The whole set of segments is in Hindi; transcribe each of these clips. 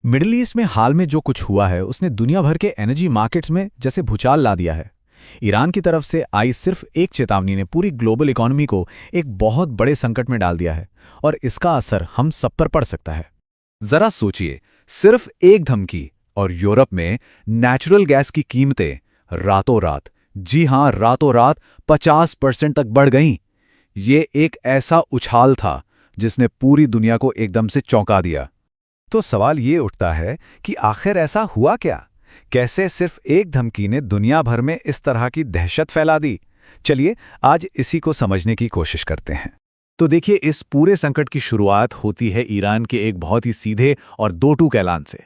मिडिल ईस्ट में हाल में जो कुछ हुआ है उसने दुनिया भर के एनर्जी मार्केट्स में जैसे भूचाल ला दिया है। ईरान की तरफ से आई सिर्फ एक चेतावनी ने पूरी ग्लोबल इकोनॉमी को एक बहुत बड़े संकट में डाल दिया है और इसका असर हम सब पर पड़ सकता है। जरा सोचिए, सिर्फ एक धमकी और यूरोप में नेचुरल गैस की कीमतें रातों रात, जी हां रातों रात 50% तक बढ़ गईं। ये एक ऐसा उछाल था जिसने पूरी दुनिया को एकदम से चौंका दिया। तो सवाल ये उठता है कि आखिर ऐसा हुआ क्या? कैसे सिर्फ एक धमकी ने दुनिया भर में इस तरह की दहशत फैला दी? चलिए आज इसी को समझने की कोशिश करते हैं। तो देखिए, इस पूरे संकट की शुरुआत होती है ईरान के एक बहुत ही सीधे और दो टूक ऐलान से।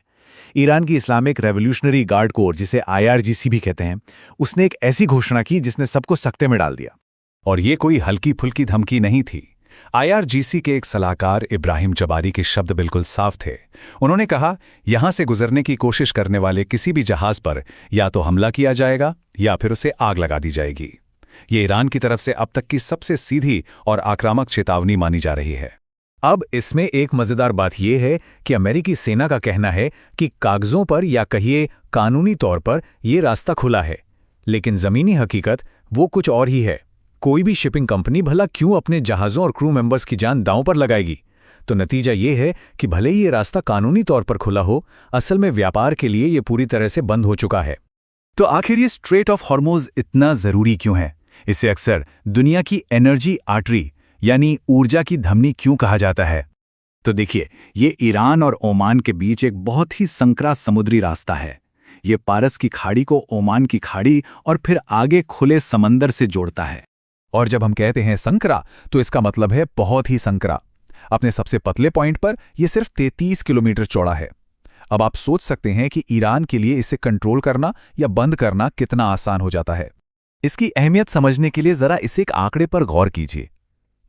ईरान की इस्लामिक रेवोल्यूशनरी गार्ड कोर, जिसे IRGC भी कहते हैं, उसने एक ऐसी घोषणा की जिसने सबको सकते में डाल दिया। और ये कोई हल्की फुल्की धमकी नहीं थी। IRGC के एक सलाहकार इब्राहिम जबारी के शब्द बिल्कुल साफ थे। उन्होंने कहा, यहां से गुजरने की कोशिश करने वाले किसी भी जहाज पर या तो हमला किया जाएगा या फिर उसे आग लगा दी जाएगी। ये ईरान की तरफ से अब तक की सबसे सीधी और आक्रामक चेतावनी मानी जा रही है। अब इसमें एक मजेदार बात यह है कि अमेरिकी सेना का कहना है कि कागजों पर या कहिए कानूनी तौर पर यह रास्ता खुला है, लेकिन जमीनी हकीकत वो कुछ और ही है। कोई भी शिपिंग कंपनी भला क्यों अपने जहाज़ों और क्रू मेंबर्स की जान दांव पर लगाएगी? तो नतीजा ये है कि भले ही ये रास्ता कानूनी तौर पर खुला हो, असल में व्यापार के लिए ये पूरी तरह से बंद हो चुका है। तो आखिर ये स्ट्रेट ऑफ हॉर्मुज़ इतना ज़रूरी क्यों है? इसे अक्सर दुनिया की एनर्जी आर्टरी यानी ऊर्जा की धमनी क्यों कहा जाता है? तो देखिए, ये ईरान और ओमान के बीच एक बहुत ही संकरा समुद्री रास्ता है। ये पारस की खाड़ी को ओमान की खाड़ी और फिर आगे खुले समंदर से जोड़ता है। और जब हम कहते हैं संकरा, तो इसका मतलब है बहुत ही संकरा। अपने सबसे पतले पॉइंट पर यह सिर्फ 33 किलोमीटर चौड़ा है। अब आप सोच सकते हैं कि ईरान के लिए इसे कंट्रोल करना या बंद करना कितना आसान हो जाता है। इसकी अहमियत समझने के लिए जरा इसे एक आंकड़े पर गौर कीजिए।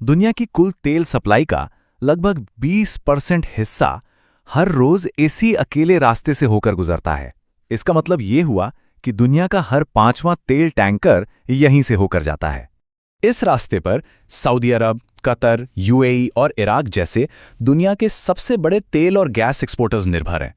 दुनिया की कुल तेल सप्लाई का लगभग 20% हिस्सा हर रोज इसी अकेले रास्ते से होकर गुजरता है। इसका मतलब यह हुआ कि दुनिया का हर 5वां तेल टैंकर यहीं से होकर जाता है। इस रास्ते पर सऊदी अरब, कतर, UAE और इराक जैसे दुनिया के सबसे बड़े तेल और गैस एक्सपोर्टर्स निर्भर हैं।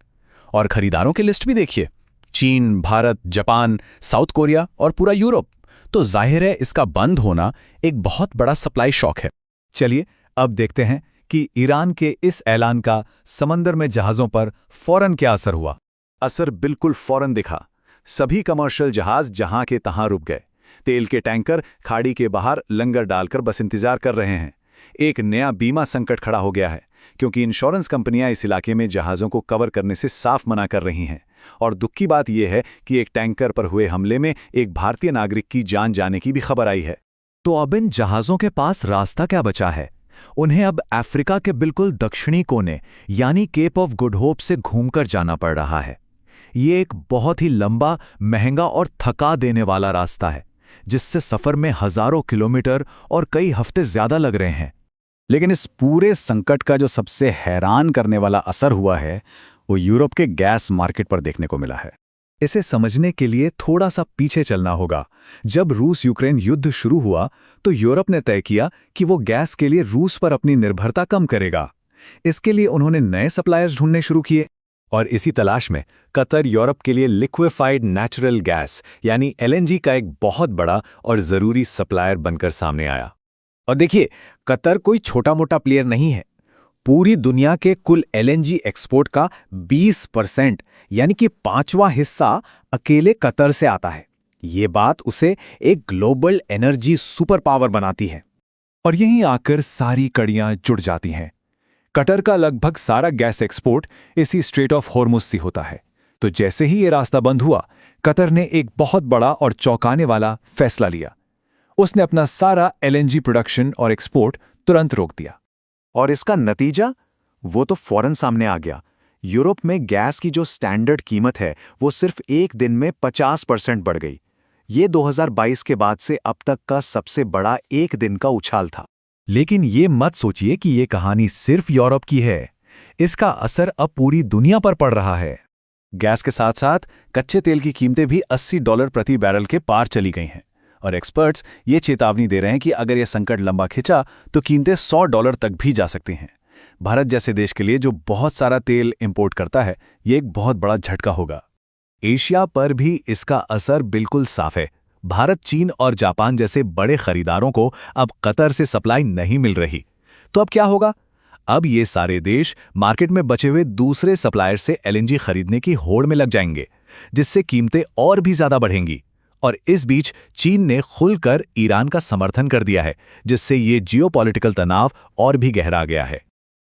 और खरीदारों की लिस्ट भी देखिए, चीन, भारत, जापान, साउथ कोरिया और पूरा यूरोप। तो जाहिर है इसका बंद होना एक बहुत बड़ा सप्लाई शॉक है। चलिए अब देखते हैं कि ईरान के इस ऐलान का समंदर में जहाज़ों पर फौरन क्या असर हुआ। असर बिल्कुल फौरन दिखा। सभी कमर्शियल जहाज जहां के तहां रुक गए। तेल के टैंकर खाड़ी के बाहर लंगर डालकर बस इंतजार कर रहे हैं। एक नया बीमा संकट खड़ा हो गया है, क्योंकि इंश्योरेंस कंपनियां इस इलाके में जहाज़ों को कवर करने से साफ मना कर रही हैं। और दुख की बात यह है कि एक टैंकर पर हुए हमले में एक भारतीय नागरिक की जान जाने की भी खबर आई है। तो अब इन जहाज़ों के पास रास्ता क्या बचा है? उन्हें अब अफ्रीका के बिल्कुल दक्षिणी कोने यानी केप ऑफ गुड होप से घूमकर जाना पड़ रहा है। ये एक बहुत ही लंबा, महंगा और थका देने वाला रास्ता है, जिससे सफर में हजारों किलोमीटर और कई हफ्ते ज्यादा लग रहे हैं। लेकिन इस पूरे संकट का जो सबसे हैरान करने वाला असर हुआ है, वो यूरोप के गैस मार्केट पर देखने को मिला है। इसे समझने के लिए थोड़ा सा पीछे चलना होगा। जब रूस यूक्रेन युद्ध शुरू हुआ, तो यूरोप ने तय किया कि वो गैस के लिए रूस पर अपनी निर्भरता कम करेगा। इसके लिए उन्होंने नए सप्लायर्स ढूंढने शुरू किए। और इसी तलाश में कतर यूरोप के लिए लिक्विफाइड नेचुरल गैस यानी LNG का एक बहुत बड़ा और ज़रूरी सप्लायर बनकर सामने आया। और देखिए, कतर कोई छोटा मोटा प्लेयर नहीं है। पूरी दुनिया के कुल LNG एक्सपोर्ट का 20% यानी कि 5वां हिस्सा अकेले कतर से आता है। ये बात उसे एक ग्लोबल एनर्जी सुपर पावर बनाती है। और यहीं आकर सारी कड़ियां जुड़ जाती हैं। कतर का लगभग सारा गैस एक्सपोर्ट इसी स्ट्रेट ऑफ हॉर्मुज़ से होता है। तो जैसे ही ये रास्ता बंद हुआ, कतर ने एक बहुत बड़ा और चौंकाने वाला फैसला लिया। उसने अपना सारा LNG प्रोडक्शन और एक्सपोर्ट तुरंत रोक दिया। और इसका नतीजा वो तो फौरन सामने आ गया। यूरोप में गैस की जो स्टैंडर्ड कीमत है, वो सिर्फ एक दिन में 50% बढ़ गई। ये 2022 के बाद से अब तक का सबसे बड़ा एक दिन का उछाल था। लेकिन ये मत सोचिए कि ये कहानी सिर्फ यूरोप की है। इसका असर अब पूरी दुनिया पर पड़ रहा है। गैस के साथ साथ कच्चे तेल की कीमतें भी $80 प्रति बैरल के पार चली गई हैं। और एक्सपर्ट्स ये चेतावनी दे रहे हैं कि अगर ये संकट लंबा खिंचा तो कीमतें $100 तक भी जा सकती हैं। भारत जैसे देश के लिए जो बहुत सारा तेल इंपोर्ट करता है, ये एक बहुत बड़ा झटका होगा। एशिया पर भी इसका असर बिल्कुल साफ है। भारत, चीन और जापान जैसे बड़े खरीदारों को अब कतर से सप्लाई नहीं मिल रही। तो अब क्या होगा? अब ये सारे देश मार्केट में बचे हुए दूसरे सप्लायर से एलएनजी खरीदने की होड़ में लग जाएंगे, जिससे कीमतें और भी ज्यादा बढ़ेंगी। और इस बीच चीन ने खुलकर ईरान का समर्थन कर दिया है, जिससे ये जियोपॉलिटिकल तनाव और भी गहरा गया है।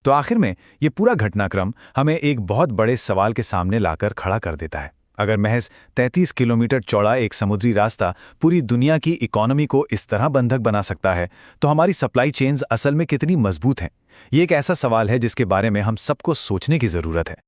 तो आखिर में ये पूरा घटनाक्रम हमें एक बहुत बड़े सवाल के सामने लाकर खड़ा कर देता है। अगर महज 33 किलोमीटर चौड़ा एक समुद्री रास्ता पूरी दुनिया की इकोनॉमी को इस तरह बंधक बना सकता है, तो हमारी सप्लाई चेन्स असल में कितनी मजबूत हैं? ये एक ऐसा सवाल है जिसके बारे में हम सबको सोचने की ज़रूरत है।